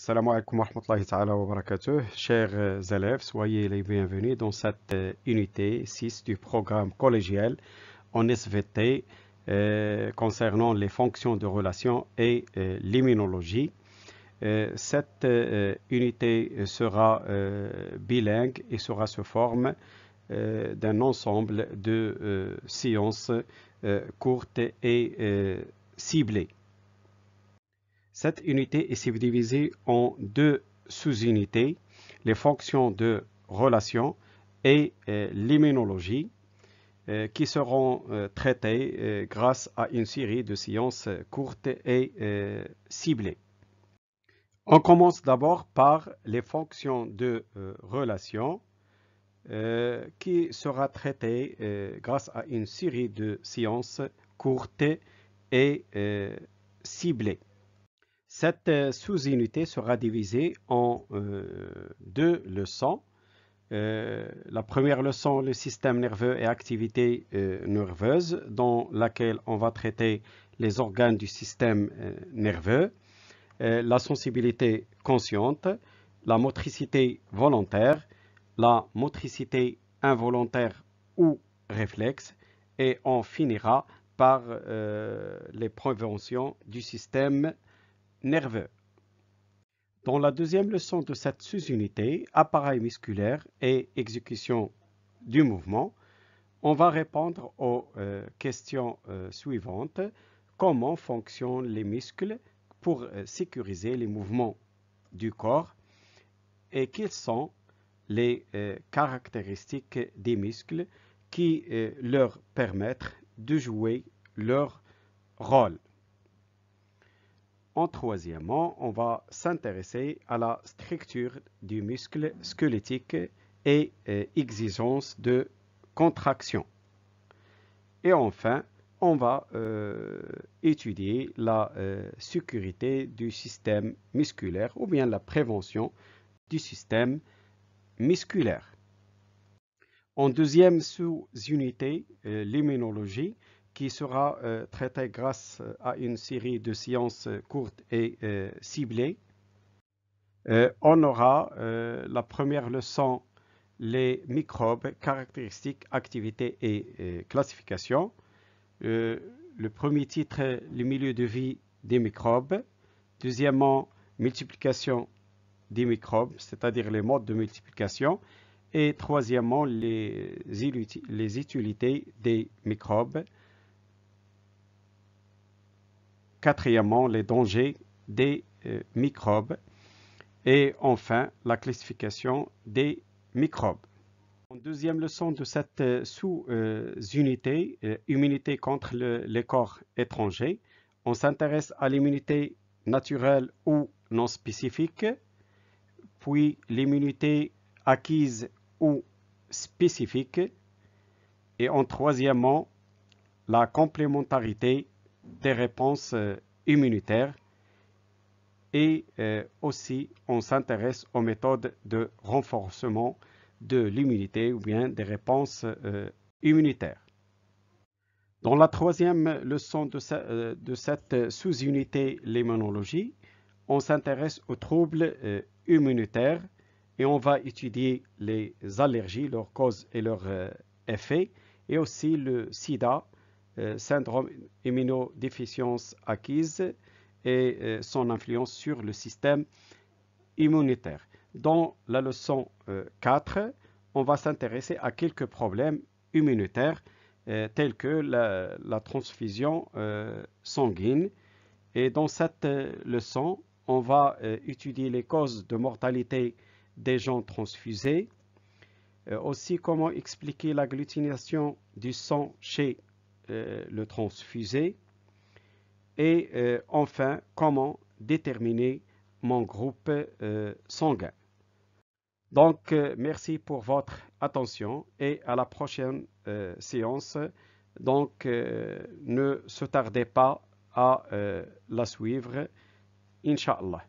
Salam alaikum wa rahmatullahi ta'ala wa barakatuh. Chers élèves, soyez les bienvenus dans cette unité 6 du programme collégial en SVT concernant les fonctions de relation et l'immunologie. Cette unité sera bilingue et sera sous forme d'un ensemble de séances courtes et ciblées. Cette unité est subdivisée en deux sous-unités, les fonctions de relation et l'immunologie, qui seront traitées grâce à une série de séances courtes et ciblées. On commence d'abord par les fonctions de relation, qui sera traitée grâce à une série de séances courtes et ciblées. Cette sous-unité sera divisée en deux leçons. La première leçon, le système nerveux et activité nerveuse, dans laquelle on va traiter les organes du système nerveux, la sensibilité consciente, la motricité volontaire, la motricité involontaire ou réflexe, et on finira par les préventions du système nerveux. Dans la deuxième leçon de cette sous-unité, appareil musculaire et exécution du mouvement, on va répondre aux questions suivantes. Comment fonctionnent les muscles pour sécuriser les mouvements du corps et quelles sont les caractéristiques des muscles qui leur permettent de jouer leur rôle. En troisièmement, on va s'intéresser à la structure du muscle squelettique et exigence de contraction. Et enfin, on va étudier la sécurité du système musculaire ou bien la prévention du système musculaire. En deuxième sous-unité, l'immunologie, qui sera traitée grâce à une série de séances courtes et ciblées. On aura la première leçon, les microbes, caractéristiques, activités et classification. Le premier titre, le milieu de vie des microbes. Deuxièmement, multiplication des microbes, c'est-à-dire les modes de multiplication. Et troisièmement, les utilités des microbes. Quatrièmement, les dangers des microbes. Et enfin, la classification des microbes. En deuxième leçon de cette sous-unité, immunité contre les corps étrangers, on s'intéresse à l'immunité naturelle ou non spécifique, puis l'immunité acquise ou spécifique, et en troisièmement, la complémentarité des réponses immunitaires, et aussi on s'intéresse aux méthodes de renforcement de l'immunité ou bien des réponses immunitaires. Dans la troisième leçon de cette sous-unité, l'immunologie, on s'intéresse aux troubles immunitaires et on va étudier les allergies, leurs causes et leurs effets, et aussi le sida, syndrome immunodéficience acquise, et son influence sur le système immunitaire. Dans la leçon 4, on va s'intéresser à quelques problèmes immunitaires tels que la transfusion sanguine. Et dans cette leçon, on va étudier les causes de mortalité des gens transfusés, aussi comment expliquer l'agglutination du sang chez le transfusé, et enfin, comment déterminer mon groupe sanguin. Donc, merci pour votre attention et à la prochaine séance. Donc, ne se tardez pas à la suivre, Inch'Allah.